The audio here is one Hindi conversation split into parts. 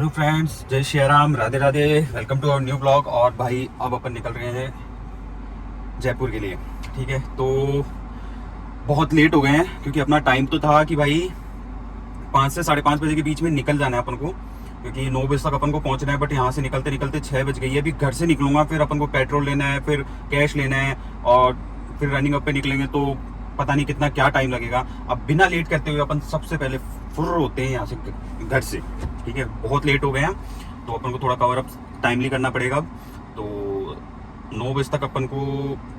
हेलो फ्रेंड्स, जय Shri Ram, Radhe Radhe. Welcome to our new blog. और भाई अब अपन निकल रहे हैं जयपुर के लिए। ठीक है, तो बहुत लेट हो गए हैं क्योंकि अपना टाइम तो था कि भाई 5 से 5:30 बजे के बीच में निकल जाना है अपन को, क्योंकि 9 बजे तक अपन को पहुंचना है। बट यहाँ से निकलते निकलते 6 बज गई है। अभी घर से निकलूंगा, फिर अपन को पेट्रोल लेना है, फिर कैश लेना है और फिर रनिंग अप पे निकलेंगे तो पता नहीं कितना क्या टाइम लगेगा। अब बिना लेट करते हुए अपन सबसे पहले फुर्र होते हैं यहाँ से, घर से। ठीक है, बहुत लेट हो गए हैं तो अपन को थोड़ा कवर अप टाइमली करना पड़ेगा। तो 9 बजे तक अपन को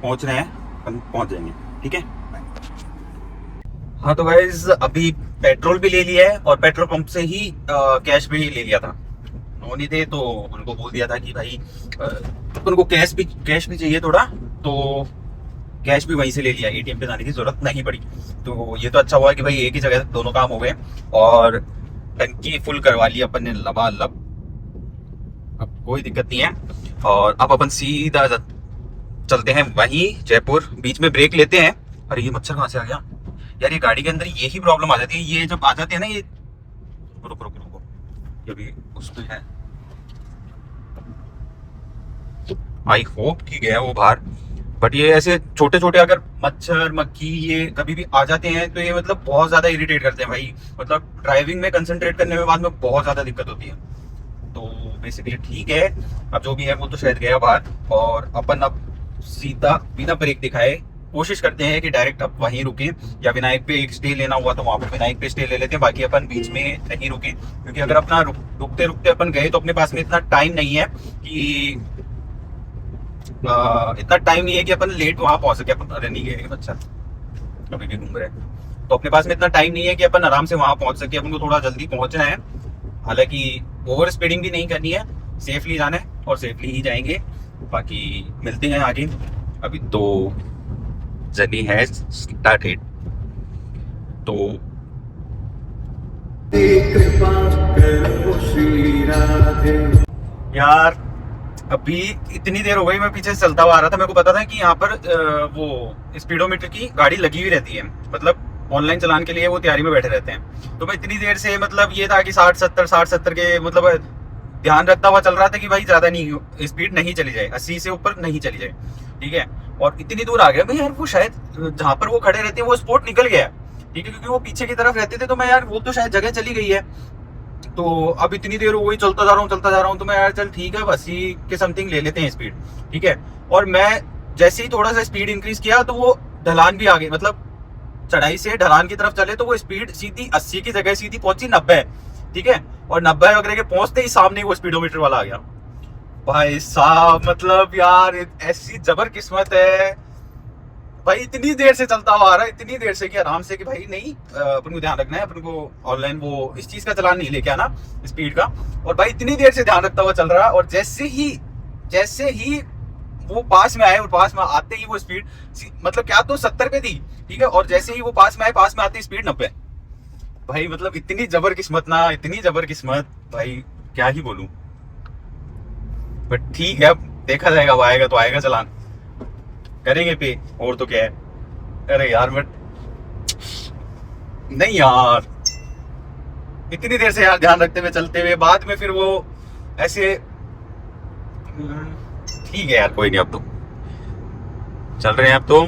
पहुंचना है, अपन पहुंच जाएंगे। ठीक है। हाँ तो गाइज, अभी पेट्रोल भी ले लिया है और पेट्रोल पंप से ही कैश भी ले लिया था। उन्होंने थे तो उनको बोल दिया था कि भाई अपन को कैश भी चाहिए थोड़ा, तो कैश भी वहीं से ले लिया। एटीएम पे जाने की जरूरत नहीं पड़ी। तो ये तो अच्छा हुआ कि भाई एक ही जगह दोनों काम हो गए और टंकी फुल करवा ली अपन ने लबालब। अब कोई दिक्कत नहीं है और अब अपन सीधा चलते हैं वहीं जयपुर। बीच में ब्रेक लेते हैं। अरे ये मच्छर कहाँ से आ गया यार, ये गाड़ी के अंदर यही प्रॉब्लम आ जाती है। ये जब आ जाती है ना, ये रुको रुको रुको, ये भी उसमें है। आई होप कि गया वो बाहर। बट ये ऐसे छोटे छोटे अगर मच्छर मक्खी ये कभी भी आ जाते हैं तो ये मतलब बहुत ज्यादा इरिटेट करते हैं भाई। मतलब ड्राइविंग में कंसंट्रेट करने में बाद में बहुत ज्यादा दिक्कत होती है। तो बेसिकली ठीक है, अब जो भी है वो तो शायद गया बाहर। और अपन अब सीधा बिना ब्रेक दिखाए कोशिश करते हैं कि डायरेक्ट अब वहीं रुके, या विनायक पे एक स्टे लेना हुआ तो वहां पर विनायक पे स्टे ले लेते हैं। बाकी अपन बीच में नहीं रुके, क्योंकि अगर अपना रुकते रुकते अपन गए तो अपने पास में इतना टाइम नहीं है कि अपन लेट वहां पहुंच सके। अपन अरे नहीं गए बच्चा, अभी भी घूम रहे हैं। तो अपने पास में इतना टाइम नहीं है कि अपन आराम से वहां पहुंच सके। अपन को थोड़ा जल्दी पहुंचना है, हालांकि ओवर स्पीडिंग भी नहीं करनी है, सेफली जाना है और सेफली ही जाएंगे। बाकी मिलते हैं आगे, अभी तो जर्नी है स्टार्टेड। तो यार अभी इतनी देर हो गई, मैं पीछे से चलता हुआ आ रहा था। मेरे को पता था कि यहाँ पर वो स्पीडोमीटर की गाड़ी लगी हुई रहती है, मतलब ऑनलाइन चलान के लिए वो तैयारी में बैठे रहते हैं। तो मैं इतनी देर से मतलब ये था कि 60-70 के मतलब ध्यान रखता हुआ चल रहा था कि भाई ज्यादा नहीं स्पीड नहीं चली जाए, 80 से ऊपर नहीं चली जाए। ठीक है, और इतनी दूर आ गया भाई यार, वो शायद जहाँ पर वो खड़े रहते हैं वो स्पॉट निकल गया। ठीक है, क्योंकि वो पीछे की तरफ रहते थे तो मैं यार वो तो शायद जगह चली गई है। तो अब इतनी देर हो गई, चलता जा रहा हूँ। तो मैं यार चल ठीक है, 80 के समथिंग ले लेते हैं स्पीड। ठीक है, और मैं जैसे ही थोड़ा सा स्पीड इंक्रीज किया तो वो ढलान भी आ गई, मतलब चढ़ाई से ढलान की तरफ चले तो वो स्पीड सीधी 80 की जगह सीधी पहुंची 90। ठीक है, और 90 वगैरह के पहुंचते ही सामने वो स्पीडोमीटर वाला आ गया। भाई साहब मतलब यार ऐसी जबर किस्मत है भाई, इतनी देर से चलता हुआ आ रहा है, इतनी देर से कि आराम से कि भाई नहीं अपन को ध्यान रखना है, अपन को ऑनलाइन वो इस चीज का चलान नहीं लेके आना स्पीड का। और भाई इतनी देर से ध्यान रखता हुआ चल रहा है, और जैसे ही वो पास में आए, और पास में आते ही वो स्पीड मतलब क्या तो 70 पे थी। ठीक है, और जैसे ही वो पास में आए, पास में आते स्पीड 90। भाई मतलब इतनी जबर किस्मत ना, इतनी जबर किस्मत भाई, क्या ही बोलूं। बट ठीक है, अब देखा जाएगा, वो आएगा तो आएगा, चलान करेंगे पे, और तो क्या है। अरे यार बट नहीं यार, इतनी देर से यार ध्यान रखते हुए चलते हुए बाद में फिर वो ऐसे ठीक है यार, कोई नहीं, अब तो चल रहे हैं अब तो।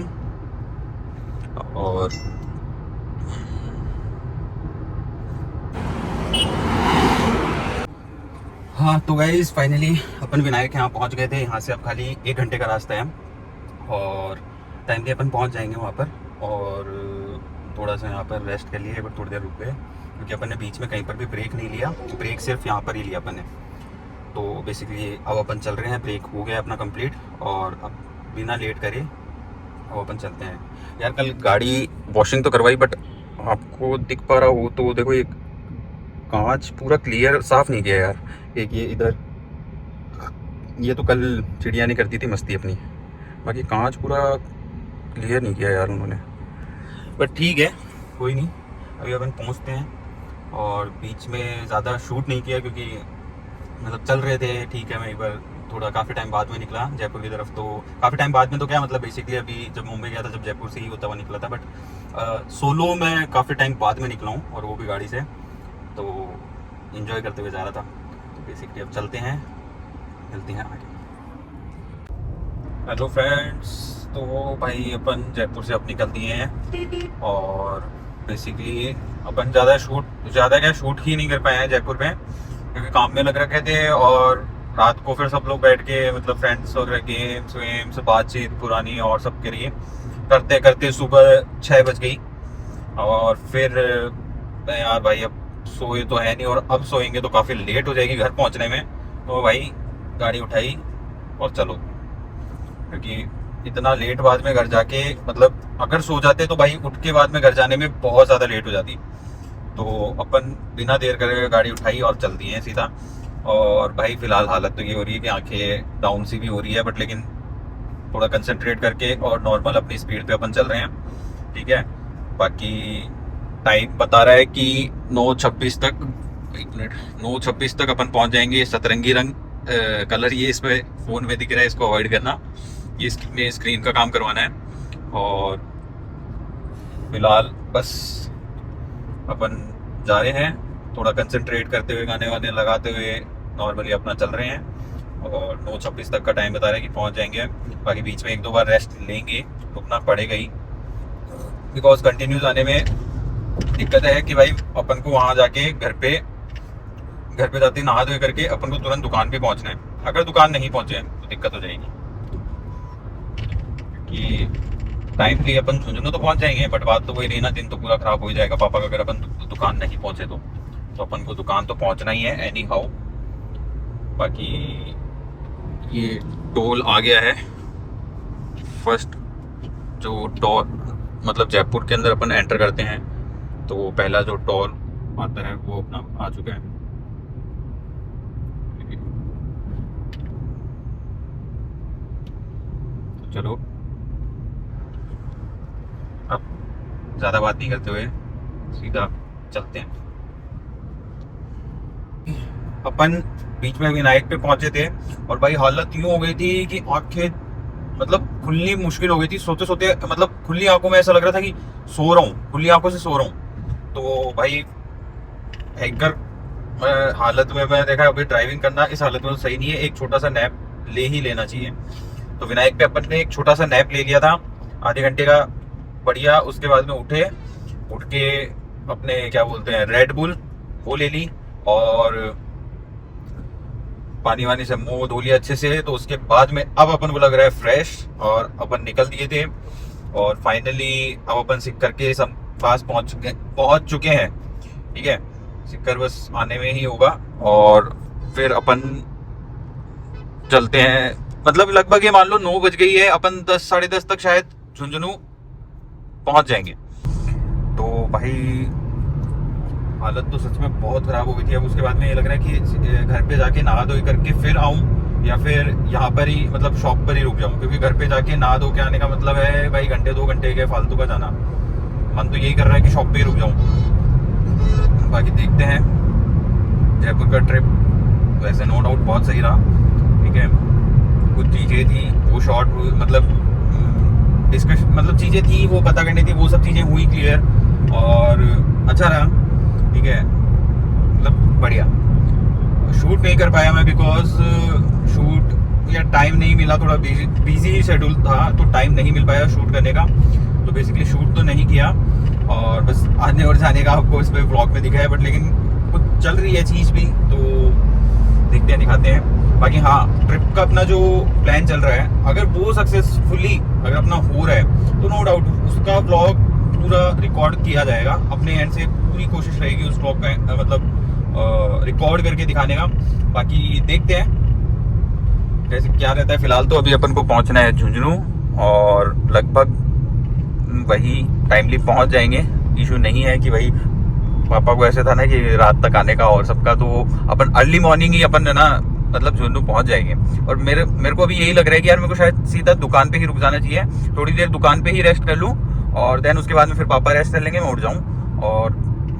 और हाँ तो गाइस फाइनली अपन विनायक यहाँ पहुँच गए थे। यहाँ से अब खाली 1 घंटे का रास्ता है और टाइमली अपन पहुँच जाएंगे वहाँ पर। और थोड़ा सा यहाँ पर रेस्ट कर लिए, बट थोड़ी देर रुक गए क्योंकि अपन ने बीच में कहीं पर भी ब्रेक नहीं लिया। ब्रेक सिर्फ यहाँ पर ही लिया अपन ने। तो बेसिकली अब अपन चल रहे हैं, ब्रेक हो गया अपना कंप्लीट, और अब बिना लेट करे अब अपन चलते हैं। यार कल गाड़ी वॉशिंग तो करवाई, बट आपको दिख पा रहा हो तो देखो, एक कांच पूरा क्लियर साफ नहीं किया यार। एक ये इधर, ये तो कल चिड़िया नहीं करती थी मस्ती अपनी, बाकी कांच पूरा क्लियर नहीं किया यार उन्होंने। बट ठीक है, कोई नहीं, अभी अपन पहुंचते हैं। और बीच में ज़्यादा शूट नहीं किया क्योंकि मतलब चल रहे थे। ठीक है, मैं एक बार थोड़ा काफ़ी टाइम बाद में निकला जयपुर की तरफ। तो काफ़ी टाइम बाद में तो क्या मतलब, बेसिकली अभी जब मुंबई गया था जब जयपुर से ही होता हुआ निकला था। बट सोलो मैं काफ़ी टाइम बाद में निकला हूँ, और वो भी गाड़ी से, तो इन्जॉय करते हुए जा रहा था। तो बेसिकली अब चलते हैं आगे। हेलो फ्रेंड्स, तो भाई अपन जयपुर से अब निकल दिए हैं और बेसिकली अपन ज़्यादा शूट ही नहीं कर पाए हैं जयपुर में, क्योंकि काम में लग रखे थे। और रात को फिर सब लोग बैठ के मतलब फ्रेंड्स वगैरह गेम्स बातचीत पुरानी और सब के लिए करते करते सुबह 6 बज गई। और फिर यार भाई अब सोए तो है नहीं, और अब सोएंगे तो काफ़ी लेट हो जाएगी घर पहुंचने में। तो भाई गाड़ी उठाई और चलो, क्योंकि इतना लेट बाद में घर जाके मतलब अगर सो जाते तो भाई उठ के बाद में घर जाने में बहुत ज़्यादा लेट हो जाती। तो अपन बिना देर करे गाड़ी उठाई और चल दिए सीधा। और भाई फिलहाल हालत तो ये हो रही है कि आंखें डाउन सी भी हो रही है, बट लेकिन थोड़ा कंसंट्रेट करके और नॉर्मल अपनी स्पीड पे अपन चल रहे हैं, ठीक है। बाकी टाइम बता रहा है कि 9:26 तक, 1 मिनट, 9:26 तक अपन पहुंच जाएंगे। सतरंगी रंग कलर ये इसमें फ़ोन में दिख रहा है, इसको अवॉइड करना, ये इसमें स्क्रीन का काम करवाना है। और फिलहाल बस अपन जा रहे हैं, थोड़ा कंसंट्रेट करते हुए गाने वाने लगाते हुए नॉर्मली अपना चल रहे हैं। और 9:26 तक का टाइम बता रहा है कि पहुंच जाएंगे। बाकी बीच में 1-2 बार रेस्ट लेंगे, रुकना पड़ेगा ही, बिकॉज कंटिन्यू जाने में दिक्कत है कि भाई अपन को वहाँ जाके घर पे जाते नहा धो करके अपन को तुरंत दुकान पे पहुंचना है। अगर दुकान नहीं पहुंचे तो दिक्कत हो जाएगी, कि टाइमली अपन झुंझुनू तो पहुंच जाएंगे, बट बात तो वही रही ना, दिन तो पूरा खराब हो ही जाएगा पापा का अगर अपन दुकान नहीं पहुंचे तो अपन को दुकान तो पहुंचना ही है एनी हाउ। बाकी ये टोल आ गया है, फर्स्ट जो टोल मतलब जयपुर के अंदर अपन एंटर करते हैं तो पहला जो टोल आता है वो अपना आ चुका है। तो चलो अब ज़्यादा बात नहीं करते हुए सीधा चलते हैं। अपन बीच में विनायक पे पहुंचे थे और भाई हालत यूँ हो गई थी कि आंखें मतलब खुलनी मुश्किल हो गई थी। सोते सोते मतलब खुली आंखों में ऐसा लग रहा था कि सो रहा हूँ, खुली आंखों से सो रहा हूँ। तो भाई हैकर हालत में मैं देखा अभी ड्राइविंग करना इस हालत में तो सही नहीं है, एक छोटा सा नैप ले ही लेना चाहिए। तो विनायक पे अपन ने एक छोटा सा नैप ले लिया था आधे घंटे का, बढ़िया। उसके बाद में उठ के अपने क्या बोलते हैं रेड बुल वो ले ली और पानी वानी से मुंह धो लिया अच्छे से। तो उसके बाद में अब अपन को लग रहा है फ्रेश, और अपन निकल दिए थे। और फाइनली अब अपन सिक्कर के सब पास पहुंच चुके हैं, ठीक है। सिक्कर बस आने में ही होगा और फिर अपन चलते हैं। मतलब लगभग ये मान लो 9 बज गई है, अपन 10 साढ़े 10 तक शायद झुंझुनू पहुंच जाएंगे। तो भाई हालत तो सच में बहुत खराब हो गई थी। अब उसके बाद में ये लग रहा है कि घर पे जाके नहा धो करके फिर आऊं, या फिर यहाँ पर ही मतलब शॉप पर ही रुक जाऊं, क्योंकि घर पे जाके नहा धो के आने का मतलब है भाई घंटे 2 घंटे के फालतू का जाना। मन तो यही कर रहा है कि शॉप पे ही रुक जाऊं। बाकी देखते हैं। जयपुर का ट्रिप वैसे नो डाउट बहुत सही रहा, ठीक है। कुछ चीज़ें थी वो शॉर्ट मतलब डिस्कशन मतलब चीज़ें थी वो पता करनी थी, वो सब चीज़ें हुई क्लियर और अच्छा रहा, ठीक है। मतलब बढ़िया। शूट नहीं कर पाया मैं बिकॉज शूट या टाइम नहीं मिला, थोड़ा बिजी शेड्यूल था तो टाइम नहीं मिल पाया शूट करने का। तो बेसिकली शूट तो नहीं किया और बस आने और जाने का आपको इस पे व्लॉग में दिखाया, बट लेकिन कुछ चल रही है चीज़ भी, तो देखते हैं दिखाते हैं। बाकी हाँ, ट्रिप का अपना जो प्लान चल रहा है अगर वो सक्सेसफुली अगर अपना हो रहा है तो नो डाउट उसका व्लॉग पूरा रिकॉर्ड किया जाएगा। अपने एंड से पूरी कोशिश रहेगी उस व्लॉग का मतलब रिकॉर्ड करके दिखाने का। बाकी देखते हैं कैसे क्या रहता है। फिलहाल तो अभी अपन को पहुंचना है झुंझुनू और लगभग वही टाइमली पहुंच जाएंगे। इशू नहीं है कि भाई पापा को ऐसे था ना कि रात तक आने का और सबका, तो अपन अर्ली मॉर्निंग ही अपन है ना मतलब झुंझुनू पहुंच जाएंगे। और मेरे को अभी यही लग रहा है कि यार मेरे को शायद सीधा दुकान पे ही रुक जाना चाहिए, थोड़ी देर दुकान पे ही रेस्ट कर लूँ और देन उसके बाद में फिर पापा रेस्ट कर लेंगे, मैं उठ जाऊँ। और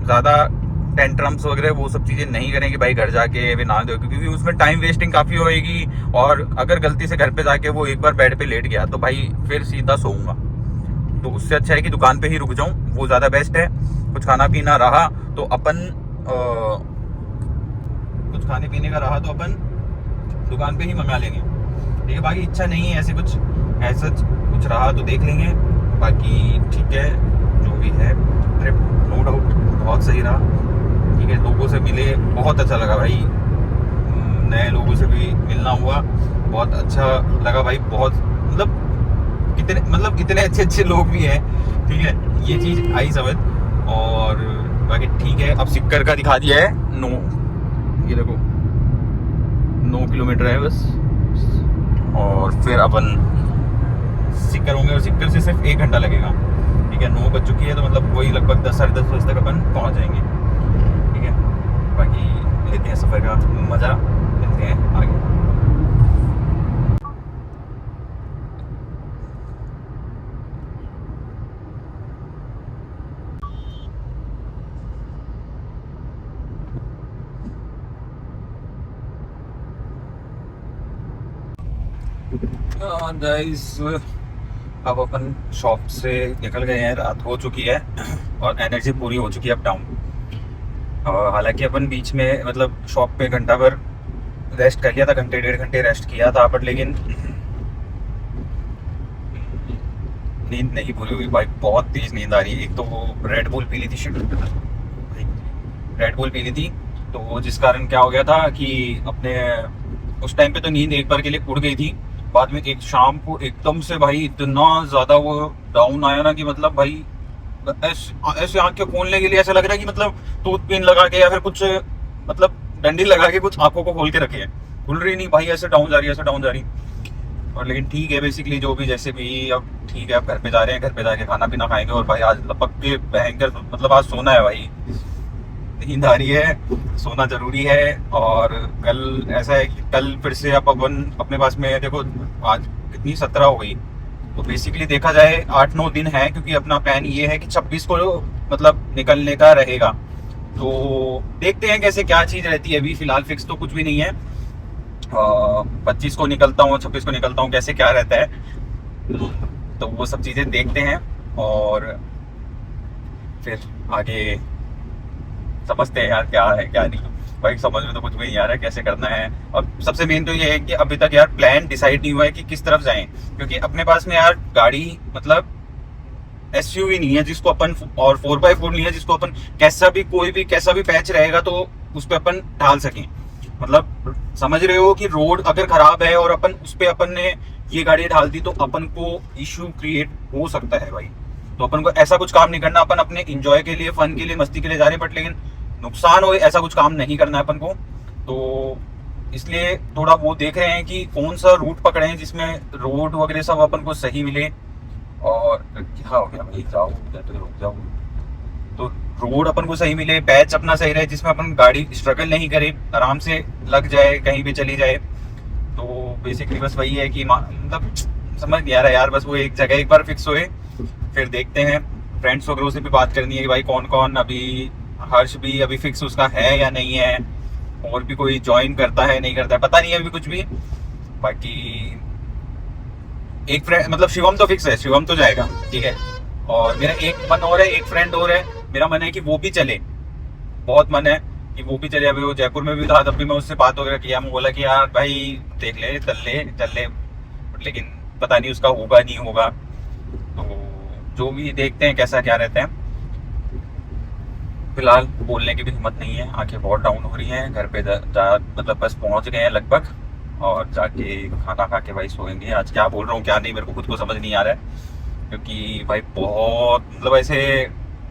ज़्यादा टेंट्रम्स वगैरह वो सब चीज़ें नहीं करेंगे भाई घर जाके वे ना दो, क्योंकि उसमें टाइम वेस्टिंग काफ़ी होएगी। और अगर गलती से घर पे जाके वो एक बार बेड पे लेट गया तो भाई फिर सीधा सोऊंगा। तो उससे अच्छा है कि दुकान पे ही रुक जाऊं, वो ज़्यादा बेस्ट है। कुछ खाना पीना रहा तो अपन कुछ खाने पीने का रहा तो अपन दुकान पे ही मंगा लेंगे, ठीक है। बाकी इच्छा नहीं है ऐसे कुछ, ऐसा कुछ रहा तो देख लेंगे, बाकी ठीक है जो भी है। ट्रिप नो डाउट बहुत सही रहा, ठीक है। लोगों से मिले, बहुत अच्छा लगा भाई, नए लोगों से भी मिलना हुआ, बहुत अच्छा लगा भाई। बहुत मतलब इतने अच्छे अच्छे लोग भी हैं, ठीक है, ये चीज़ आई समझ। और बाकी ठीक है, अब सिक्कर का दिखा दिया है 9, ये देखो 9 किलोमीटर है बस, और फिर अपन सिक्कर होंगे और सिक्कर से सिर्फ 1 घंटा लगेगा, ठीक है। 9 बज चुकी है तो मतलब वही लगभग 10 साढ़े 10 बजे तक अपन पहुंच जाएंगे, ठीक है। बाकी लेते हैं सफ़र का मज़ा, मिलते हैं आगे। गाइस अब अपन शॉप से निकल गए हैं, रात हो चुकी है और एनर्जी पूरी हो चुकी है अप डाउन। हालांकि अपन बीच में मतलब शॉप पे घंटा भर रेस्ट कर लिया था, घंटे 1.5 घंटे रेस्ट किया था पर लेकिन नींद नहीं पूरी हुई भाई, बहुत तेज नींद आ रही है। एक तो वो रेड बुल पी ली थी, रेड बुल पी ली थी, तो जिस कारण क्या हो गया था कि अपने उस टाइम पे तो नींद एक बार के लिए उड़ गई थी, बाद में एक शाम को एकदम से भाई इतना ज़्यादा वो डाउन आया ना कि मतलब भाई ऐसे आंखें खोलने के लिए ऐसा लग रहा है कि मतलब टूथपिन लगा के या फिर कुछ मतलब डंडी लगा के कुछ आंखों को खोल के रखे है, खुल रही नहीं भाई, ऐसे डाउन जा रही है, ऐसे डाउन जा रही। और लेकिन ठीक है, बेसिकली जो भी जैसे भी अब ठीक है, अब घर पे जा रहे हैं, घर पे जाके खाना पीना खाएंगे। और भाई आज लपक के भयंकर मतलब आज सोना है भाई, नींद आ रही है, सोना जरूरी है। और कल ऐसा है कि कल फिर से अब अपन अपने पास में देखो आज कितनी 17 हो गई, तो बेसिकली देखा जाए 8-9 दिन है, क्योंकि अपना प्लान ये है कि 26 को मतलब निकलने का रहेगा। तो देखते हैं कैसे क्या चीज़ रहती है, अभी फिलहाल फिक्स तो कुछ भी नहीं है। 25 को निकलता हूँ, 26 को निकलता हूँ, कैसे क्या रहता है तो वो सब चीज़ें देखते हैं और फिर आगे समझते हैं यार क्या है क्या नहीं। भाई समझ में तो कुछ भी नहीं आ रहा है कैसे करना है। और सबसे मेन तो ये है कि अभी तक यार प्लान डिसाइड नहीं हुआ है कि किस तरफ जाएं, क्योंकि अपने पास में यार गाड़ी मतलब एसयूवी नहीं है जिसको अपन, और 4x4 नहीं है जिसको अपन कैसा भी कोई भी कैसा भी पैच रहेगा तो उस पर अपन ढाल सकें। मतलब समझ रहे हो कि रोड अगर खराब है और अपन उस पर अपन ने ये गाड़ी ढाल दी तो अपन को इश्यू क्रिएट हो सकता है भाई। तो अपन को ऐसा कुछ काम नहीं करना, अपन अपने इंजॉय के लिए, फन के लिए, मस्ती के लिए जा रहे हैं, बट लेकिन नुकसान हो ऐसा कुछ काम नहीं करना है अपन को। तो इसलिए थोड़ा वो देख रहे हैं कि कौन सा रूट पकड़े हैं जिसमें रोड वगैरह सब अपन को सही मिले। और क्या हो गया भाई, जाओ तो रुक जाओ, तो रोड अपन को सही मिले, पैच अपना सही रहे जिसमें अपन गाड़ी स्ट्रगल नहीं करे, आराम से लग जाए, कहीं भी चली जाए। तो बेसिकली बस वही है कि मतलब समझ नहीं आ रहा यार, बस वो एक जगह एक बार फिक्स हुए फिर देखते हैं। फ्रेंड्स वगैरह से भी बात करनी है कि भाई कौन कौन, अभी हर्ष भी अभी फिक्स उसका है या नहीं है, और भी कोई ज्वाइन करता है नहीं करता है पता नहीं है अभी कुछ भी। बाकी एक फ्रेंड मतलब शिवम तो फिक्स है, शिवम तो जाएगा, ठीक है। और मेरा एक मन और है, एक फ्रेंड और है, मेरा मन है कि वो भी चले, बहुत मन है कि वो भी चले। अभी वो जयपुर में भी था, तब भी मैं उससे बात वगैरह किया, मैं बोला कि यार भाई देख ले, चल ले, लेकिन पता नहीं उसका होगा नहीं होगा। तो जो भी देखते हैं कैसा क्या रहता है। फिलहाल बोलने की भी हिम्मत नहीं है, आंखें बहुत डाउन हो रही हैं। घर पे मतलब बस पहुंच गए हैं लगभग, और जाके खाना खा के भाई सोएंगे। आज क्या बोल रहा हूँ क्या नहीं मेरे को खुद को समझ नहीं आ रहा है, क्योंकि भाई बहुत मतलब ऐसे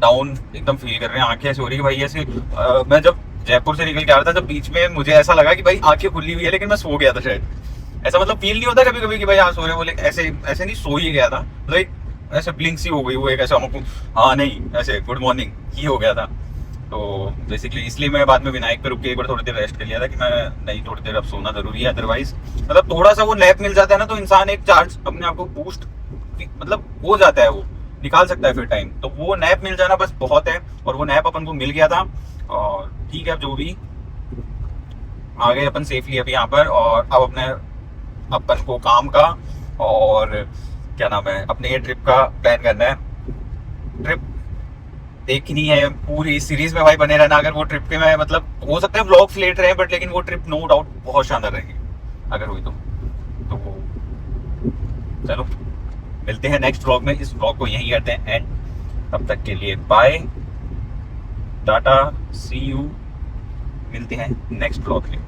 डाउन एकदम फील कर रहे हैं, आंखें ऐसे हो रही है भाई ऐसे। मैं जब जयपुर से निकल के आ रहा था, जब बीच में मुझे ऐसा लगा कि भाई आंखें खुली हुई है, लेकिन मैं सो गया था शायद। ऐसा मतलब फील नहीं होता कभी कभी कि भाई हाँ सो रहे बोले, ऐसे ऐसे नहीं, सो ही गया था, मतलब ऐसे ब्लिंक सी हो गई वो, एक ऐसा हमको हाँ नहीं ऐसे गुड मॉर्निंग ही हो गया था। तो बेसिकली इसलिए मैं बाद में विनायक पे रुक के एक बार थोड़ी देर रेस्ट कर लिया था कि मैं नहीं, थोड़ी देर अब सोना जरूरी है। अदरवाइज मतलब थोड़ा सा वो नैप मिल जाता है ना, तो इंसान एक चार्ज अपने आप को बूस्ट मतलब हो जाता है, वो निकाल सकता है फिर टाइम। तो वो नैप मिल जाना बस बहुत है, और वो नैप अपन को मिल गया था। और ठीक है, अब जो भी आ गए अपन सेफली अभी यहाँ पर, और अब अपने अपन को काम का और क्या नाम है अपने ये ट्रिप का प्लान करना है। ट्रिप देखनी है पूरी सीरीज में भाई, बने रहना। अगर वो ट्रिप के में मतलब हो सकता है व्लॉग्स लेट रहे बट लेकिन वो ट्रिप नो डाउट बहुत शानदार रहेगी अगर हुई तो चलो मिलते हैं नेक्स्ट व्लॉग में। इस व्लॉग को यहीं करते हैं एंड। तब तक के लिए बाय, टाटा, सी यू। मिलते हैं नेक्स्ट व्लॉग में।